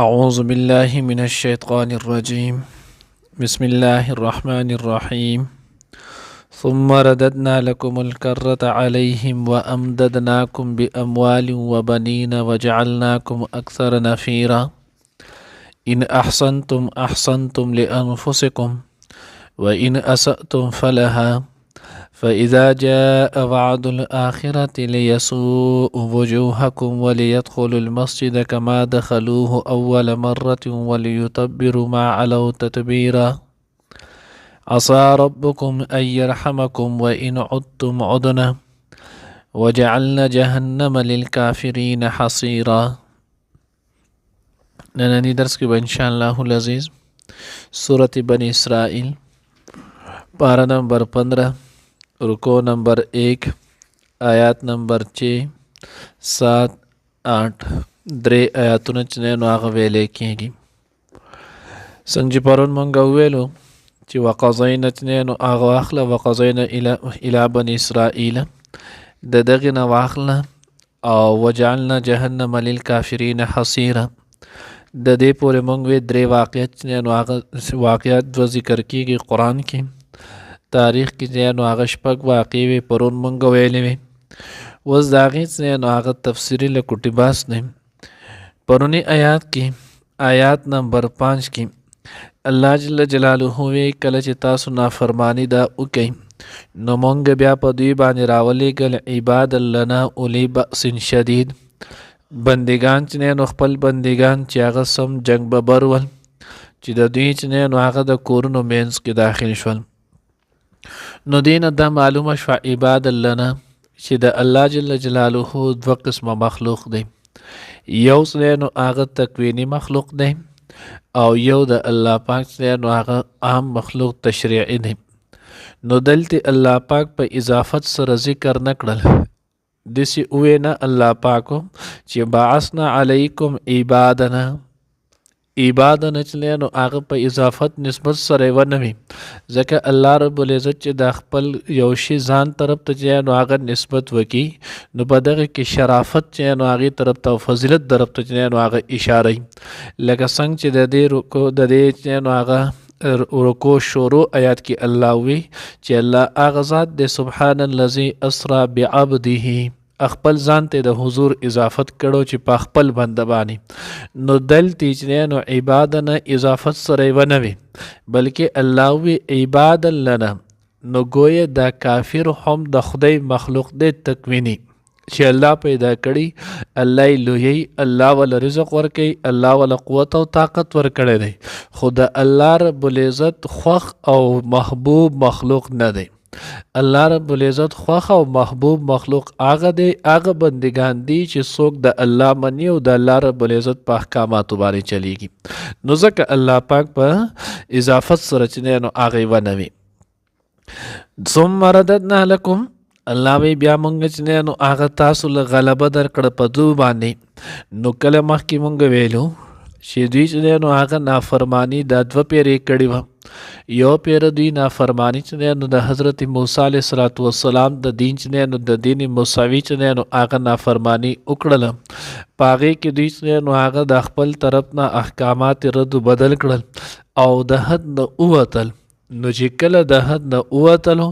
أعوذ بالله من الشيطان الرجيم. بسم الله الرحمن الرحيم. ثم رددنا لكم الكرة عليهم وأمددناكم بأموال وبنين وجعلناكم أكثر نفيرا. إن أحسنتم أحسنتم لأنفسكم وإن أسأتم فلها فإذا جاء وعد الآخرة ليسوء وجوهكم وليدخلوا المسجد كما دخلوه أول مرة وليتبروا ما علوا تتبيرا. عسى ربكم أن يرحمكم وإن عدتم عدنا وجعلنا جهنم للكافرين حصيرا. ننني درس की इंशाअल्लाह अज़ीज़ सूरत बनी इसराइल पारा नंबर 15 रुको नंबर 1 आयात नंबर 6 7 8 درې آیاتونه چې نو هغه ویلې کېږي. څنګه چې پرون مونږ ویلو چې وقضینا چې نو هغه واخله وقضینا الی بني اسرائیل د دغه نه واخله او وجعلنا جهنم للکافرین حصیرا. د دې پورې مونږ وی درې واقعیت چې نو هغه واقعیت و ذکر کېږي قرآن کې، تاریخ کې نو هغه شپږ واقعې وی پرون مونږ ویلې وی. اوس د هغې نو هغه تفسیري لکوټي باس دی. پرونی آیات کې آیات نمبر 5 کې الله جل جلاله وی کله چې تاسو نافرمانی دا وکئ نو مونږ بیا په دوی باندې راولېږل عباد لنا اولی بأس شدید، بندگان چې نو خپل بندگان چې هغه سم جنگ ببر ول چې د دوی چې نو هغه د کورونو مینځ کې داخل شول. نو دینه دا معلومه شوه عباد لنا چې د الله جل جلاله دوه قسمه مخلوق دی، یو نو هغه تکوینی مخلوق دی او یو د الله پاک نو هغه عام مخلوق تشریعی دی. نو دلته الله پاک په اضافت سره ذکر نکړل، دسی اوه نه الله پاکو چې بعثنا علیکم عبادنا نو هغه په اضافت نسبت سره ونوي، ځکه الله رب العزت چې د خپل یو شی ځان طرف ته نو هغه نسبت وکي نو په دغه کې شرافت چې نو هغه طرف ته فضیلت طرف ته نو هغه اشاره لکه څنګه چې د دې رکو د دې نو هغه رکو شروع آیات کې الله وی چې الله هغه ذات د سبحان الذي اسرا بعبده خپل ځان ته د حضور اضافت کړو چې په خپل بنده باندې. نو دلته چې نو عبادنا اضافت سره ونوي بلکې الله وی عباد لنا، نو گویا دا کافر هم د خدای مخلوق دی تکوینی چې الله پیدا کړي، الله لوی، الله ول رزق ورکي، الله ول قوت او طاقت ورکړي دی، خو د الله رب العزت خوښ او محبوب مخلوق نه دی. الله رب العزت خوښ او محبوب مخلوق هغه دی، هغه بندگان دي چې څوک د الله مني او د الله رب العزت په احکاماتو باندې چلیږي. نو ځکه الله پاک په اضافت سره چې نو هغه ونوي. ثم رددنا لكم، الله وی بیا مونږ چې نو هغه تاسو له غلبه درکړه په دو باندې. نو کله مخکې مونږ ویلو چې دوی چې نو هغه نافرمانی د دوه پیرې کړې وه. یو پیر دوی نافرمانی چې نو د حضرت موسی علیه السلام د دین چې نو د دین موسوي چې نو هغه نافرمانی وکړله، په هغې کې دوی چې نو هغه د خپل طرف نه احکامات رد و بدل کړل او د حد نه ووتل. نو چې کله د حد نه ووتلو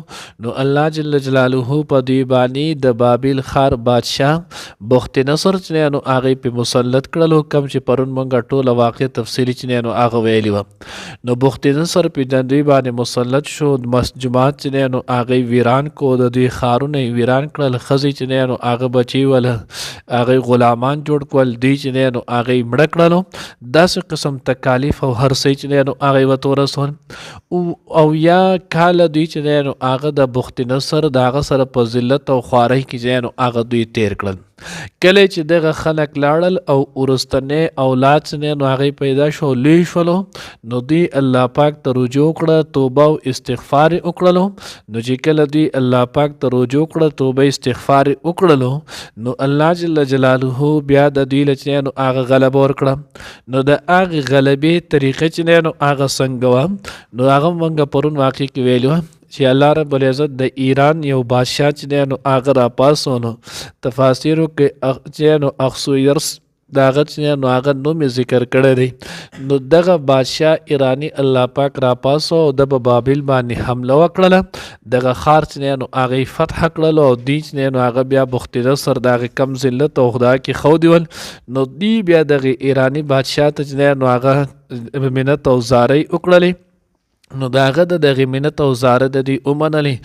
نو الله جل جلاله په دوی باندې د بابل ښار بادشاه بخت نصر چې نو هغې پې مسلط کړلو، کم چې پرون مونږ ټوله واقع تفصیلي چې نو هغه ویلي وه. نو بخت نصر پې د دوی باندې مسلط شو، جماعت چې نو هغې ویران کو، د دوی ښارونه یې ویران کړل، ښځې چې نو هغه بچي وله هغې غلامان جوړ کړل، دوی چې نو هغې مړه کړلو. داسې قسم تکالیف او هر څه چې نو هغې ورته ورسول. او یا کال دوی چې نو هغه د بخت نصر د هغه سره په ذلت او خوارۍ کې نو هغه دوی تیر کړل. کله چې دغه خلک لاړل او ورستنی اولاد نو هغې پیدا شو، لوی شولو، نو دوی الله پاک ته رجوع کړه، توبه او استغفار وکړلو. نو چې کله دوی الله پاک ته رجوع کړه، توبه استغفار وکړلو، نو الله جل جلاله بیا د دوی له نو هغه غلبه ورکړه. نو د هغې غلبې طریقه چې نو هغه څنګه وه نو هغه مونږ پرون واقع کې ویلو چې الله رب العزت د ایران یو بادشاه چې دی نو هغه راپاڅو نو تفاسیرو کې چې نو اخسویرس د هغه چې نو هغه نوم یې ذکر کړی دی. نو دغه بادشاه ایرانی الله پاک را پاسو او د بابل باندې حمله وکړله. دغه ښار چې نو هغه یې فتح کړلو او دوی چې نو هغه بیا بخت نصر د هغې کم ذلت او خدا کې ښودي ول. نو دوی بیا دغه ایرانی بادشاه ته چې نو هغه منت او زارۍ وکړلې. نو د هغه د دغې منت او زاره د دوی ومنلې.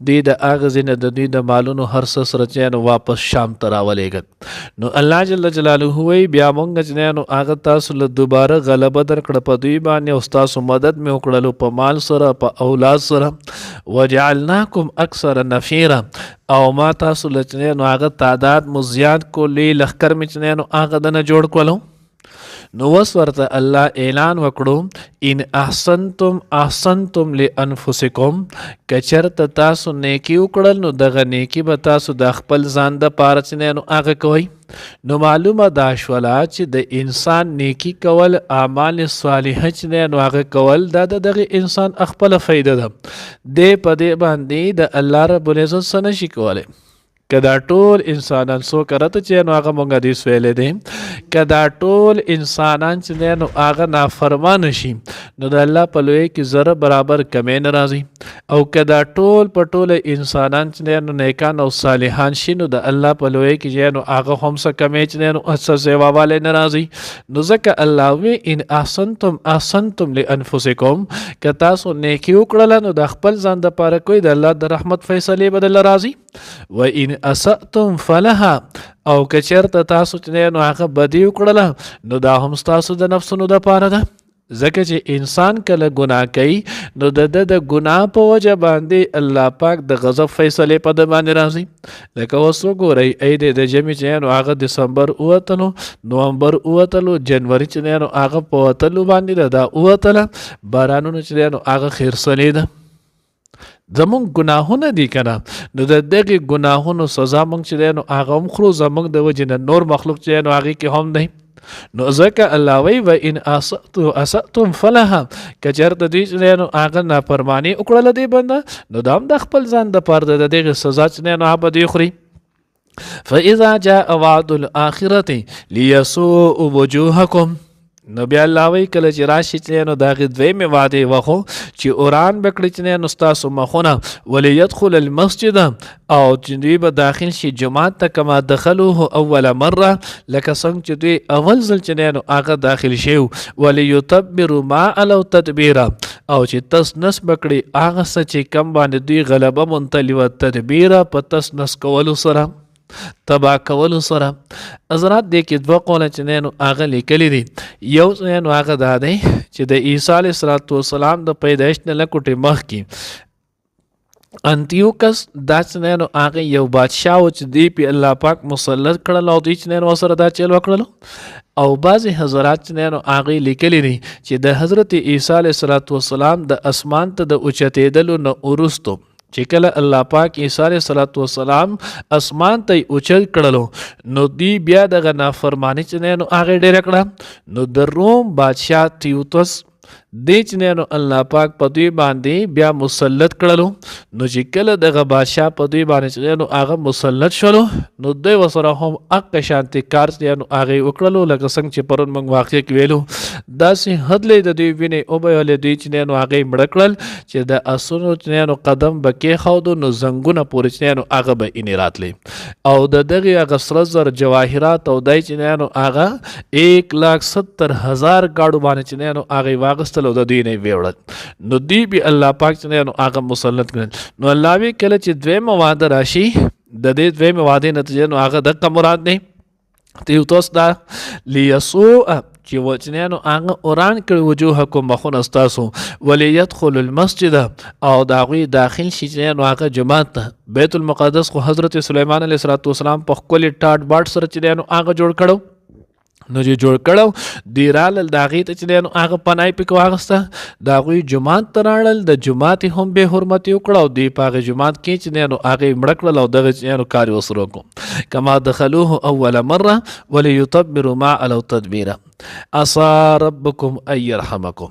دوی د هغه ځای نه د دوی د مالونو هر څه سره چې نو واپس شام ته راولېږل. نو الله جل جلاله وایي بیا مونږ چې نو هغه تاسو له دوباره غلبه درکړه په دوی باندې او ستاسو مدد مې وکړلو په مال سره په اولاد سره. وجعلناکم اکثر نفیرا او ما تاسو له چې نو هغه تعداد مو زیات کو لوی لښکر مې چې نو هغه دنه جوړ کړلو. نو وس ورته الله اعلان وکړو ان احسنتم احسنتم لانفسکم که چېرته تاسو نیکي وکړل نو دغه نیکي به تاسو د خپل ځان دپاره چې نو هغه کوئ. نو معلومه دا شوله چې د انسان نیکي کول اعمال صالحه چې نو هغه کول دا د دغه انسان خپله فایده ده. دی په دې باندې د الله رب العزت څه نشي کولی. که دا ټول انسانان څوک راته چې نو هغه مونږ حدیث ویلی دی که دا ټول انسانان چې دی نو هغه نافرمانه شي نو د الله په لوی کې ذره برابر کمی نه راځي. او که دا ټول په ټوله انسانان چې دی نو نیکان او صالحان شي نو د الله په لوی کې چې نو هغه هم څه کمی چې دی نو څه سیواوالی نه راځي. نو ځکه الله وی ان احسنتم احسنتم لانفسکم که تاسو نیکي وکړله نو د خپل ځان دپاره کوئ د الله د رحمت فیصلې به درله راځي. و ان اسأتم فلها او که چېرته تاسو چې نو هغه بدي وکړله نو دا هم ستاسو د نفسونو دپاره ده. ځکه چې انسان کله ګناه کوي نو د د ګناه په وجه باندې الله پاک د غضب فیصلې په ده باندې راځي. لکه اوس وګورئ ای د ژمي چې نو هغه دسمبر ووتلو نومبر ووتلو جنوري چې نو هغه په وتلو باندې ده دا ووتله بارانونه چې نو هغه خیرسلې ده. زمونږ ګناهونه دي که نه نو د دغې ګناهونو سزا مونږ چې دی نو هغه هم خورو زمونږ د وجې نه نور مخلوق چې دی نو هغې کې هم دی. نو ځکه الله وایي و ان اسأتم فلها که چېرته دوی چې دی نو هغه نافرماني وکړله دې بنده نو دا هم د خپل ځان دپاره د دغې سزا چې دی نو هغه به دوی خوري. فاذا جاء وعد الاخرة ليسوء وجوهكم نو بیا الله وایي کله چې راشي چې نو د هغې دویمې وعدې وخو چې وران به کړي چې نو ستاسو مخونه وليدخل المسجد او چې دوی به داخل شي جماعت ته کما دخلوه اول مره لکه څنګه چې دوی اول ځل چې نو هغه داخل شوي وليتبروا ما علوا تدبیرا او چې تس نس به کړي هغه څه چې کم باندې دوی غلبه منتلي وه تدبیره په تس نس کولو سره تبا کولو سره. حضرات دې کې دوه قوله چې نو هغه لیکلي دي. یو نو هغه دا دی چې د عیسی علیه السلام د پیدایښت نه لږ مخکې انتیوکس دا چې نو هغه یو بادشاه و چې دی پې الله پاک مسلط کړل او دوی چې نو سره دا چل وکړلو. او بعضې حضرات چې نو هغې لیکلي دي چې د حضرت عیسی علیه السلام د اسمان ته د اوچتېدلو نه وروستو چې کله الله پاک عیسی علیه السلام اسمان ته اوچت کړلو نو دوی بیا دغه نافرماني چې نو هغې ډېره کړه. نو د روم بادشاه تیوتس دی چې نو الله پاک په دوی باندې بیا مسلط کړلو. نو چې کله دغه بادشاه په دوی باندې چې نو هغه مسلط شولو نو دوی ورسره هم هغه شانتې کار چې نو هغې وکړلو لکه څنګه چې پرون موږ واقع کې ویلو داسې حدلې د دوی وینې وبهولې دوی چې نو هغې مړه کړل چې د اسونو چې نو قدم به کېښودو نو زنګونه پورې چې نو هغه به اینې راتلې او د دغې هغه سره زر جواهرات او دی چې نو هغه 1,70,000 ګاډو باندې چې نو هغې واغستل او د دوی نه یې ویوړل. نو دوی بې الله پاک چې نو هغه مسلط کړل. نو الله وی کله چې دویمه واده راشي د دې دویمې وعدې نتیجه نو هغه دقه مراد دی تیوتوس دا لیسوء چې وچنه نو هغه وران کړي وجوهکم مخونه ستاسو وليدخل المسجد او د هغوی داخل شي چې نو هغه جومات ته بیت المقدس خو حضرت سلیمان علیه السلام په ښکلي ټاټ باټ سره چې نو هغه جوړ کړو. نو چې جوړ کړو دی رالل د هغې ته چې نو هغه پناه یې پکې واخیسته د هغوی جومات ته راړل د جومات یې هم بې حرمتي وکړه او دوی په هغې جومات کې چې نو هغه یې مړه کړل او دغه چې نو کار یې ورسره وکړو کما دخلوه اول مره وليتبروا ما علوا تدبیرا عسى ربکم ان یرحمکم.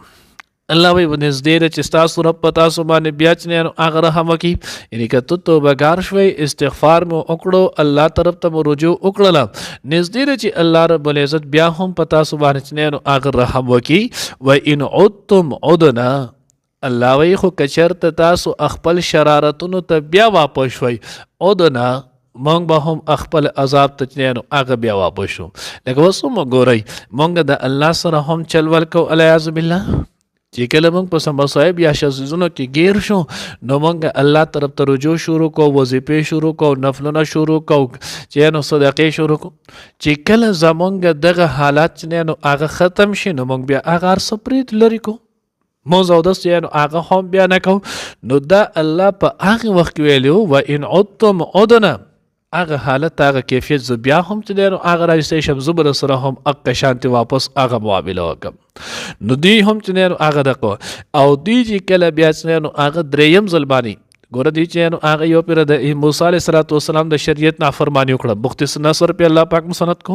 الله وی نږدې ده چې ستاسو رب په تاسو باندې بیا چې نو هغه رحم وکړي. یعنې که ته توبهګار شوی استغفار مو وکړو الله طرف ته مو رجوع وکړله نږدې ده چې الله رب العزت بیا هم په تاسو باندې چې نو هغه رحم وکړي. و ان عدتم عدنا الله وی خو که چېرته تاسو خپل شرارتونو ته بیا واپس شوئ عدنا مونږ به هم خپل عذاب ته چې نو هغه بیا واپس شو. لکه اوس هم وګورئ مونږ د الله سره هم چل ول کوو العیاذ بالله چې کله موږ په څه مصایب یا شزونو کې ګیر شو نو موږ الله طرف ته رجوع شروع کو وظیفې شروع کو نفلونه شروع کو چې نو صدقې شروع کو چې کله زمونږ دغه حالات چې نو هغه ختم شي نو موږ بیا هغه هر څه پرېږدي لرې کو موږ اودس چې نو هغه هم بیا نه کوو. نو دا الله په هغه وخت کې ویلي و ان عدتم عدنا هغه حالت هغه کیفیت زه بیا هم چې دی نو هغه راستی شم زه به سره هم هغه شانتې واپس هغه معامله وکړم. نو دوی هم چې دی نو هغه دغه او دوی چې کله بیا چې نو هغه دریم ځل باندې ګوره دوی چې نو هغه یو پیر د موسی علیه السلام د شریعت نافرماني وکړه بخت نصر په الله پاک مسند کو.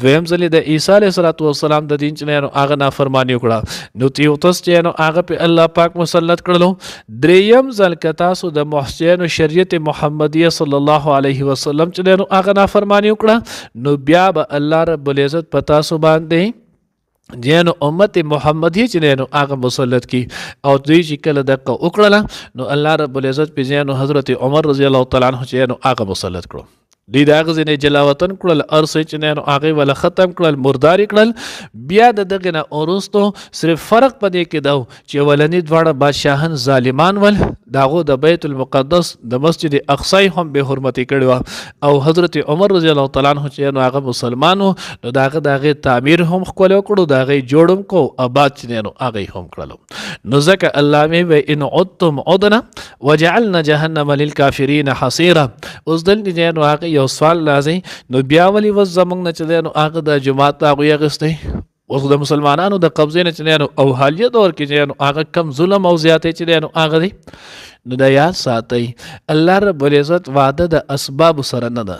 دویم ځل د عیسی علیه السلام د دین چې نو هغه نافرماني وکړه نو تیوتس چې نو هغه په الله پاک مسلط کړلو. دریم ځل که تاسو د محسن شریعت محمدیه صلی الله علیه وسلم چې نو هغه نافرماني وکړه نو بیا به الله رب العزت په تاسو باندې جنو امت محمدیه چې نو هغه مسلط کی او دوی چې کله دغه وکړله نو الله رب العزت په جنو حضرت عمر رضی الله تعالی عنہ چې نو هغه مسلط کړو. دوی د هغه ځینې جلاوطن کړل ارڅ چې نو هغه ولا ختم کړل مرداري کړل. بیا د دغه نه وروستو صرف فرق پدې کې دا چې ولني دواړه بادشاهان ظالمان ول داغو د بیت المقدس د مسجد اقصی هم به حرمتي کړو او حضرت عمر رضی الله تعالی عنہ چې نو هغه مسلمانو نو دغه تعمیر هم خپل کړو دغه جوړم کو آباد چې نو هغه هم کړلو. نو ځکه الله می و ان عدتم عدنا وجعلنا جهنم للكافرين حصيرا. اوس دلته نو هغه یو سوال لازم نو بیا ولی وز زمونږ نه چې دی نو هغه د جماعت هغوی اخیستی اوس د مسلمانانو د قبضې نه چې دی نو او حالیه دور کې چې نو هغه کم ظلم او زیاتې چې دی نو هغه دی. نو د یاد ساتئ الله رب العزت وعده د اسباب سره نه ده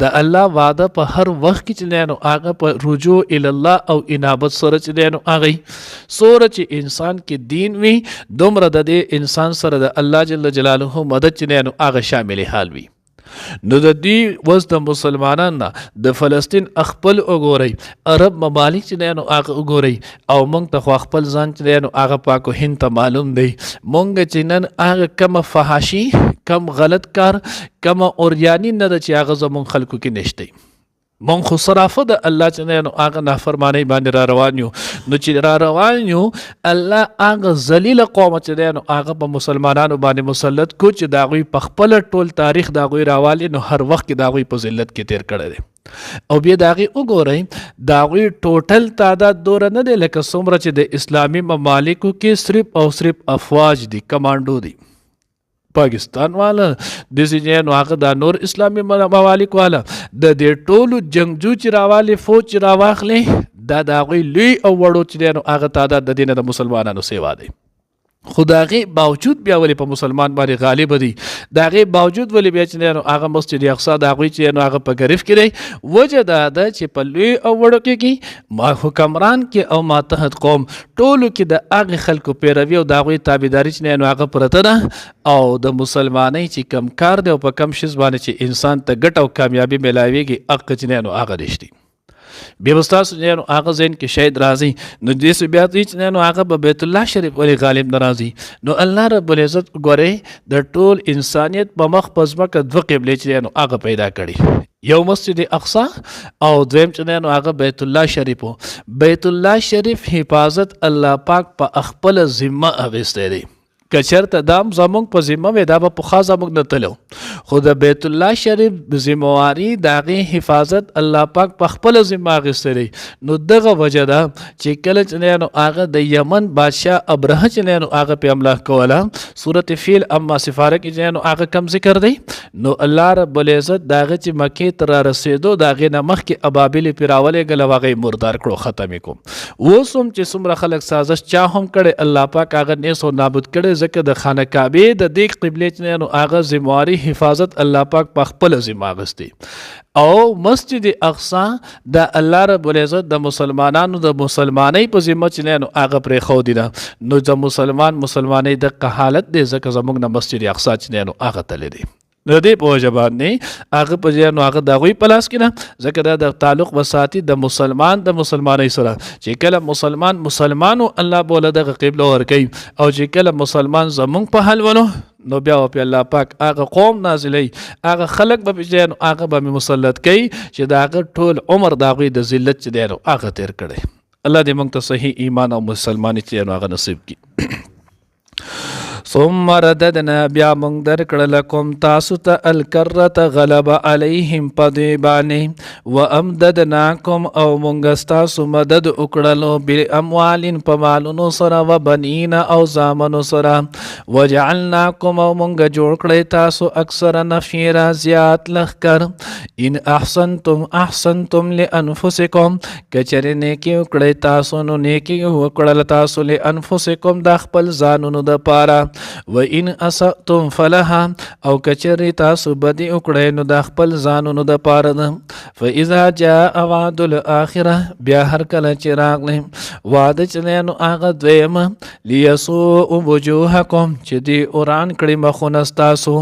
د الله وعده په هر وخت کې چې دی نو هغه په رجوع الله او انابت سره چې دی نو هغه سوره چې انسان کې دین وي دومره د دې انسان سره د الله جل جلاله مدد چې دی نو هغه شامل حال وي. نو د دې وز د مسلمانانو نه د فلسطین خپل وګورئ عرب ممالک چې دی نو هغه وګورئ او موږ ته خو خپل ځان چې دی نو هغه پاکو هند ته معلوم دی موږ چې نن هغه کم فحاشي کم غلط کار کم اوریانی نه ده چې هغه زموږ خلکو کې نشته. مونږ خو صرافه د الله چې نو هغه نافرمانی باندې را روان یو نو چې را روان یو الله هغه ذلیل قوم چې دی نو هغه په مسلمانانو باندې مسلط کو چې د هغوی په خپل ټول تاریخ د هغوی راوالی نو هر وخت کې د هغوی په ذلت کې تیر کړی دی. او بیا د هغې وګورئ د هغوی ټوټل تعداد دوره نه دی لکه څومره چې د اسلامي ممالکو کې صرف او صرف افواج دي کمانډو دي پاکستان والا دسی چې نو هغه د نور اسلامي ممالک والا د دې ټولو جنگجو چې راوالی فوج چې راواخلې دا د هغوی لوی او وړو چې دی نو هغه تعداد د دې نه د مسلمانانو سیوا دی. خو د هغې باوجود بیا ولې په مسلمان باندې غالب دي د هغې باوجود ولې بیا چې دی نو هغه مسجد اقصی د هغوی چې نو هغه په ګرفت کې دی وجه دا ده چې په لوی او وړو کې ما حکمران کې او ماتحت قوم ټولو کې د هغې خلکو پیروي او د هغوی تابعداري چې نو هغه پرته ده او د مسلمانۍ چې کم کار دی او په کم شیز باندې چې انسان ته ګټه او کامیابي میلاویږي هغه چې نو هغه رښتي. بیا به ستاسو چې نو هغه ذهن کې شاید راځي نو دې څه بیا چې نو هغه په بیت الله شریف ولې غالب نه راځي نو الله رب العزت ګورئ د ټول انسانیت په مخ په ځمکه دوه قبلې چې نو هغه پیدا کړي یو مسجد اقصی او دویم چې نو هغه بیت الله شریف بیت الله شریف حفاظت الله پاک په خپل ذمه اخیستی دی که چېرته دام زموږ په ذمه وی دا به پخوا زموږ نه تلو خو د بیت الله شریف ذمواري د هغې حفاظت الله پاک په خپله ذمه اخیستی دی. نو دغه وجه ده چې کله چې نو هغه د یمن بادشاه ابرهه چې نو هغه پې حمله کوله صورت فیل اما سفاره کې چې نو هغه کم ذکر دی نو الله رب العزت د هغه چې مکې ته را رسېدو د هغې نه مخکې ابابیلې پرې راولېږل او هغه یې مردار کړو ختم یې کوم. اوس هم چې څومره خلک سازش چا هم کړی الله پاک هغه نیس او نابود کړی ځکه د خانه کعبې د دې قبلې چې نو هغه ذمواري حفاظت الله پاک په خپل ذمه اخیستی او مسجد اقصی د الله رب العزت د مسلمانانو د مسلمانۍ په ذمه چې نو هغه پرې خو دي نو د مسلمانۍ د حالت دی ځکه زموږ نه مسجد اقصی چې نو هغه تللی دی د دې په وجه باندې هغه په ځای نو هغه د هغوی په لاس کې نه ځکه دا د تعلق وساتي د مسلمانۍ سره چې کله مسلمانو الله بوله دغه قبله ورکوي او چې کله مسلمان زمونږ په حل ونو نو بیا په الله پاک هغه قوم نازلی هغه خلق به ځای نو هغه به مسلط کوي چې د هغه ټول عمر د هغوی د ذلت چې دی نو هغه تیر کړی الله دې موږ ته صحیح ایمان او مسلمانۍ چې نو هغه نصیب کړي ثم رددنا بیا مونږ درکړه لکم تاسو ته الکرة غلبه علیهم په دوی باندې وامددناکم او مونږ ستاسو مدد وکړلو باموالین په مالونو سره و بنین او زامنو سره وجعلناکم او مونږ جوړ کړی تاسو اکثر نفیرا زیات لښکر ان احسنتم لانفسکم کچرې نیکي وکړی تاسو نو نیکي وکړل تاسو لانفسکم د خپل ځانونو دپاره و ان اسأتم فلها او کچری تاسو بدی وکړئ نو د خپل ځانونو د پاره ده فاذا جاء وعد الاخره بیا هر کله چې راغلی وعده چې نو هغه دویمه لیسوء وجوهکم چې دی اوران کړي مخونه ستاسو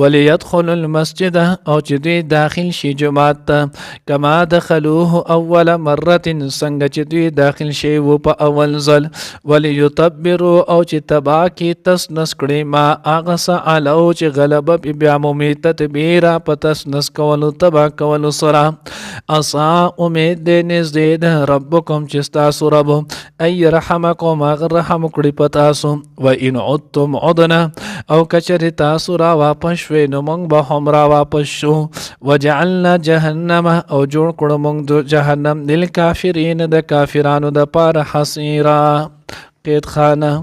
وليدخل المسجد او چې دوی داخل شي جماعت ته کما دخلوه اول مره څنګه چې دوی داخل شي و په اول ځل وليتبروا او چې تبا کې تس نس کړي ما هغه څه علو چې غلبه بیا مومي تدبیره په تس نس کولو تبا کولو سره عسا امید دې نږدې ده ربکم چې ستاسو رب ای رحمکم هغه رحم کړي په تاسو و ان عدتم عدنا او کچرې تاسو را واپس شوئ نو موږ به هم را واپس شو وجعلنا جهنم او جوړ کړو موږ جهنم للکافرین د کافرانو د پاره حصیرا قید خانه